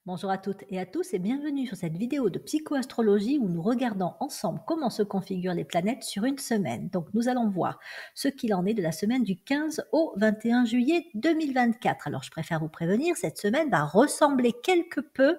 Bonjour à toutes et à tous et bienvenue sur cette vidéo de psychoastrologie où nous regardons ensemble comment se configurent les planètes sur une semaine. Donc nous allons voir ce qu'il en est de la semaine du 15 au 21 juillet 2024. Alors je préfère vous prévenir, cette semaine va ressembler quelque peu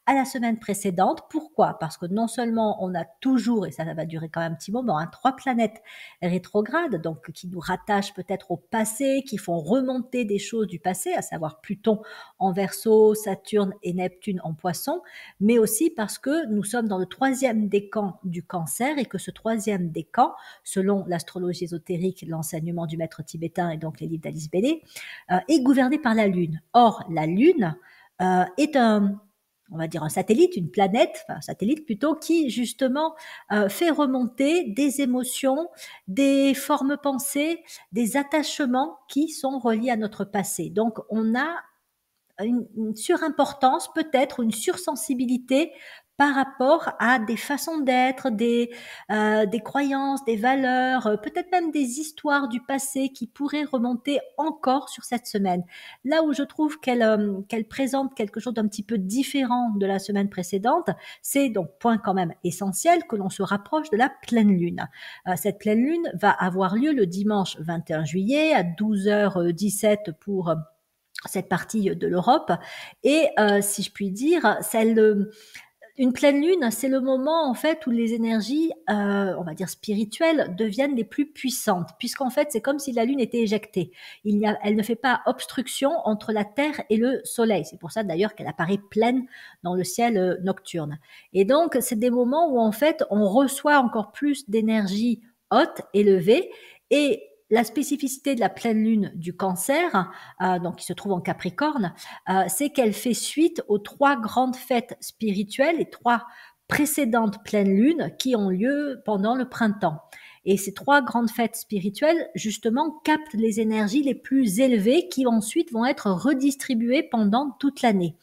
à la semaine précédente. Pourquoi? Parce que non seulement on a toujours, et ça va durer quand même un petit moment, 3 planètes rétrogrades, donc qui nous rattachent peut-être au passé, qui font remonter des choses du passé, à savoir Pluton en Verseau, Saturne et Neptune en Poisson, mais aussi parce que nous sommes dans le troisième décan du Cancer et que ce troisième décan, selon l'astrologie ésotérique, l'enseignement du maître tibétain et donc les livres d'Alice Bailey, est gouverné par la Lune. Or, la Lune est on va dire un satellite, une planète, enfin un satellite plutôt, qui justement fait remonter des émotions, des formes pensées, des attachements qui sont reliés à notre passé. Donc on a une surimportance, peut-être une sursensibilité par rapport à des façons d'être, des croyances, des valeurs, peut-être même des histoires du passé qui pourraient remonter encore sur cette semaine. Là où je trouve qu'elle présente quelque chose d'un petit peu différent de la semaine précédente, c'est donc point quand même essentiel que l'on se rapproche de la pleine lune. Cette pleine lune va avoir lieu le dimanche 21 juillet à 12h17 pour cette partie de l'Europe. Et si je puis dire, une pleine lune, c'est le moment en fait où les énergies, on va dire spirituelles, deviennent les plus puissantes, puisqu'en fait c'est comme si la lune était éjectée. Elle ne fait pas obstruction entre la Terre et le Soleil. C'est pour ça d'ailleurs qu'elle apparaît pleine dans le ciel nocturne. Et donc c'est des moments où en fait on reçoit encore plus d'énergie haute, élevée, et la spécificité de la pleine lune du Cancer, donc qui se trouve en Capricorne, c'est qu'elle fait suite aux 3 grandes fêtes spirituelles, les 3 précédentes pleines lunes qui ont lieu pendant le printemps. Et ces 3 grandes fêtes spirituelles, justement, captent les énergies les plus élevées qui ensuite vont être redistribuées pendant toute l'année.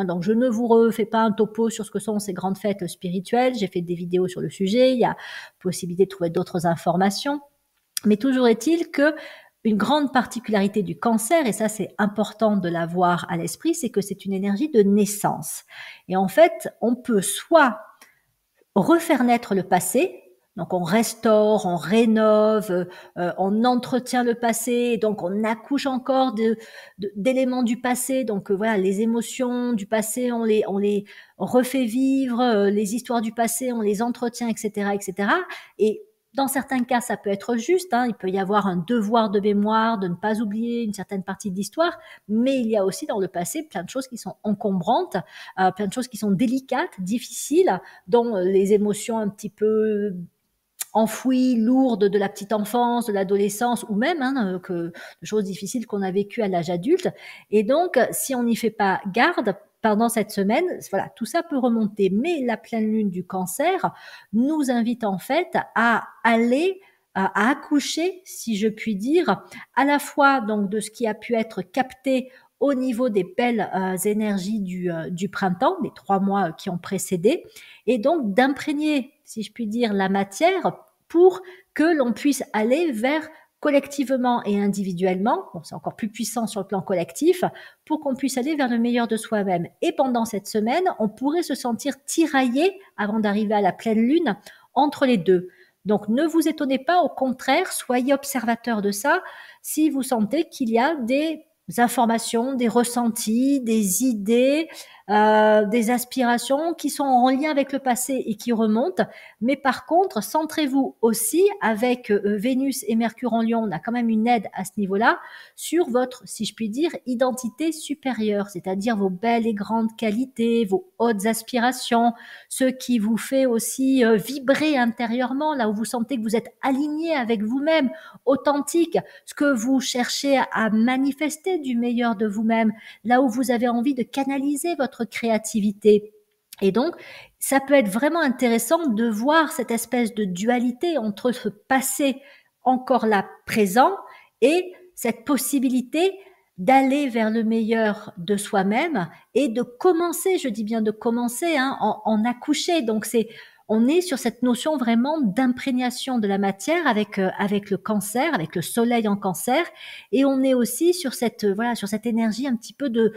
Donc je ne vous refais pas un topo sur ce que sont ces grandes fêtes spirituelles, j'ai fait des vidéos sur le sujet, il y a possibilité de trouver d'autres informations. Mais toujours est-il que une grande particularité du Cancer, et ça c'est important de l'avoir à l'esprit, c'est que c'est une énergie de naissance. Et en fait, on peut soit refaire naître le passé, donc on restaure, on rénove, on entretient le passé, donc on accouche encore d'éléments du passé, donc voilà, les émotions du passé, on les refait vivre, les histoires du passé, on les entretient, etc., etc. Et dans certains cas, ça peut être juste, il peut y avoir un devoir de mémoire, de ne pas oublier une certaine partie de l'histoire, mais il y a aussi dans le passé plein de choses qui sont encombrantes, plein de choses qui sont délicates, difficiles, dont les émotions un petit peu enfouies, lourdes de la petite enfance, de l'adolescence, ou même de choses difficiles qu'on a vécues à l'âge adulte. Et donc, si on n'y fait pas garde pendant cette semaine, voilà, tout ça peut remonter. Mais la pleine lune du Cancer nous invite en fait à aller à accoucher, si je puis dire, à la fois donc de ce qui a pu être capté au niveau des belles énergies du printemps, des 3 mois qui ont précédé, et donc d'imprégner, si je puis dire, la matière pour que l'on puisse aller vers collectivement et individuellement, bon, c'est encore plus puissant sur le plan collectif, pour qu'on puisse aller vers le meilleur de soi-même. Et pendant cette semaine, on pourrait se sentir tiraillé avant d'arriver à la pleine lune entre les deux. Donc ne vous étonnez pas, au contraire, soyez observateur de ça si vous sentez qu'il y a des informations, des ressentis, des idées, des aspirations qui sont en lien avec le passé et qui remontent. Mais par contre, centrez-vous aussi avec Vénus et Mercure en Lion, on a quand même une aide à ce niveau-là, sur votre, si je puis dire, identité supérieure, c'est-à-dire vos belles et grandes qualités, vos hautes aspirations, ce qui vous fait aussi vibrer intérieurement, là où vous sentez que vous êtes aligné avec vous-même, authentique, ce que vous cherchez à manifester du meilleur de vous-même, là où vous avez envie de canaliser votre créativité. Et donc, ça peut être vraiment intéressant de voir cette espèce de dualité entre ce passé encore là présent et cette possibilité d'aller vers le meilleur de soi-même et de commencer, je dis bien de commencer, en accoucher. Donc c'est on est sur cette notion vraiment d'imprégnation de la matière avec le cancer, avec le soleil en cancer, et on est aussi sur cette voilà sur cette énergie un petit peu de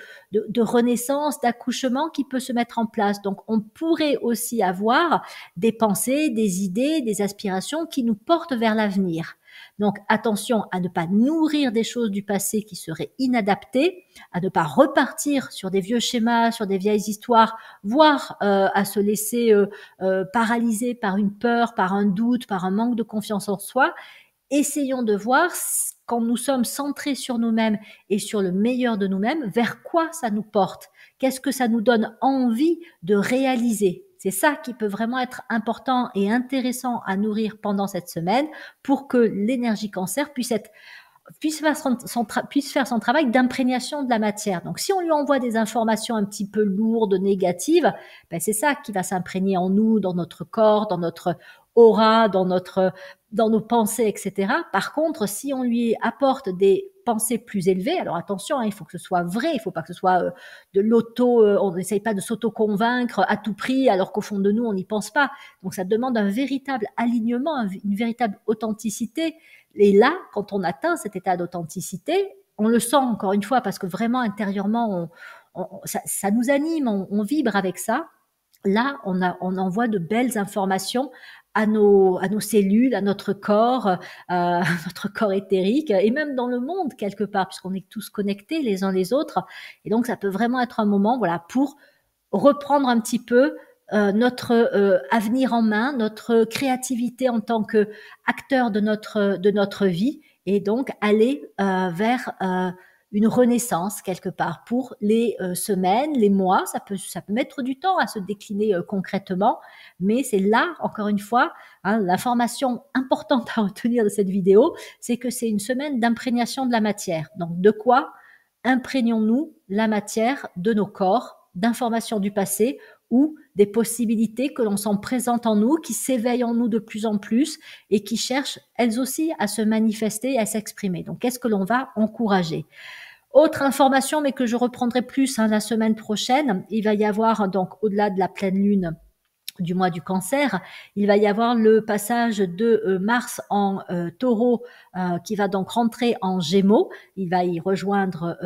renaissance, d'accouchement qui peut se mettre en place. Donc on pourrait aussi avoir des pensées, des idées, des aspirations qui nous portent vers l'avenir. Donc attention à ne pas nourrir des choses du passé qui seraient inadaptées, à ne pas repartir sur des vieux schémas, sur des vieilles histoires, voire à se laisser paralyser par une peur, par un doute, par un manque de confiance en soi. Essayons de voir quand nous sommes centrés sur nous-mêmes et sur le meilleur de nous-mêmes, vers quoi ça nous porte, qu'est-ce que ça nous donne envie de réaliser. C'est ça qui peut vraiment être important et intéressant à nourrir pendant cette semaine pour que l'énergie cancer puisse faire son travail d'imprégnation de la matière. Donc, si on lui envoie des informations un petit peu lourdes, négatives, ben, c'est ça qui va s'imprégner en nous, dans notre corps, dans notre aura, dans nos pensées, etc. Par contre, si on lui apporte des pensées plus élevées, alors attention, hein, il faut que ce soit vrai, il ne faut pas que ce soit de l'auto, on n'essaye pas de s'auto-convaincre à tout prix, alors qu'au fond de nous, on n'y pense pas. Donc, ça demande un véritable alignement, une véritable authenticité. Et là, quand on atteint cet état d'authenticité, on le sent encore une fois parce que vraiment intérieurement, ça nous anime, on vibre avec ça. Là, on envoie de belles informations à nos cellules, à notre corps, notre corps éthérique, et même dans le monde quelque part, puisqu'on est tous connectés les uns les autres. Et donc, ça peut vraiment être un moment, voilà, pour reprendre un petit peu notre avenir en main, notre créativité en tant que acteur de notre vie, et donc aller vers une renaissance quelque part pour les semaines, les mois. Ça peut mettre du temps à se décliner concrètement, mais c'est là, encore une fois, hein, l'information importante à retenir de cette vidéo, c'est que c'est une semaine d'imprégnation de la matière. Donc, de quoi imprégnons-nous la matière de nos corps, d'informations du passé ou des possibilités que l'on sent présentes en nous, qui s'éveillent en nous de plus en plus et qui cherchent elles aussi à se manifester et à s'exprimer. Donc, qu'est-ce que l'on va encourager? Autre information, mais que je reprendrai plus la semaine prochaine, il va y avoir donc au-delà de la pleine lune du mois du cancer, il va y avoir le passage de Mars en taureau qui va donc rentrer en gémeaux, il va y rejoindre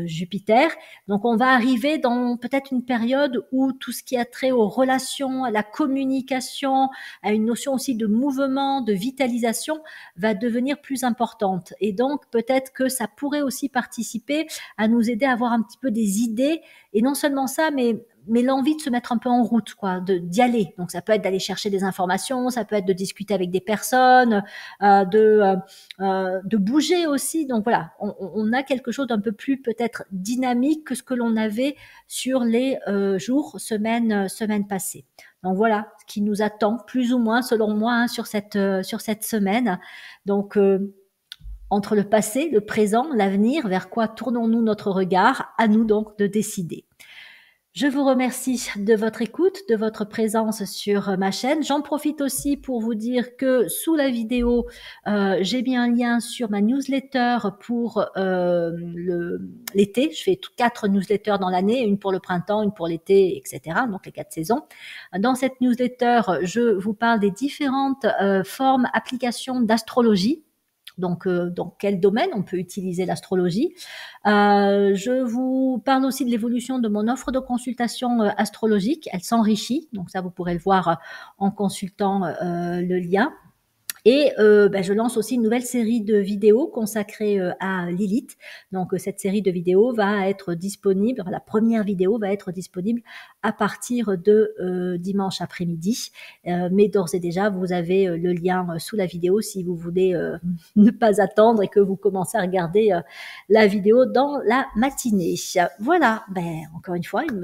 Jupiter, donc on va arriver dans peut-être une période où tout ce qui a trait aux relations, à la communication, à une notion aussi de mouvement, de vitalisation va devenir plus importante, et donc peut-être que ça pourrait aussi participer à nous aider à avoir un petit peu des idées, et non seulement ça, mais l'envie de se mettre un peu en route, quoi, d'y aller. Donc ça peut être d'aller chercher des informations, ça peut être de discuter avec des personnes, de bouger aussi. Donc voilà, on a quelque chose d'un peu plus peut-être dynamique que ce que l'on avait sur les jours, semaines passées. Donc voilà ce qui nous attend plus ou moins, selon moi, sur cette semaine. Donc entre le passé, le présent, l'avenir, vers quoi tournons-nous notre regard? À nous donc de décider. Je vous remercie de votre écoute, de votre présence sur ma chaîne. J'en profite aussi pour vous dire que sous la vidéo, j'ai mis un lien sur ma newsletter pour l'été. Je fais 4 newsletters dans l'année, une pour le printemps, une pour l'été, etc. Donc les 4 saisons. Dans cette newsletter, je vous parle des différentes formes, applications d'astrologie. Donc, dans quel domaine on peut utiliser l'astrologie. Je vous parle aussi de l'évolution de mon offre de consultation astrologique. Elle s'enrichit, donc ça, vous pourrez le voir en consultant le lien. Et je lance aussi une nouvelle série de vidéos consacrée à Lilith. Donc cette série de vidéos va être disponible, la première vidéo va être disponible à partir de dimanche après-midi. Mais d'ores et déjà, vous avez le lien sous la vidéo si vous voulez ne pas attendre et que vous commencez à regarder la vidéo dans la matinée. Voilà, encore une fois, il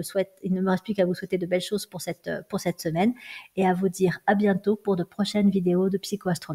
ne me reste plus qu'à vous souhaiter de belles choses pour cette semaine et à vous dire à bientôt pour de prochaines vidéos de psychoastrologie.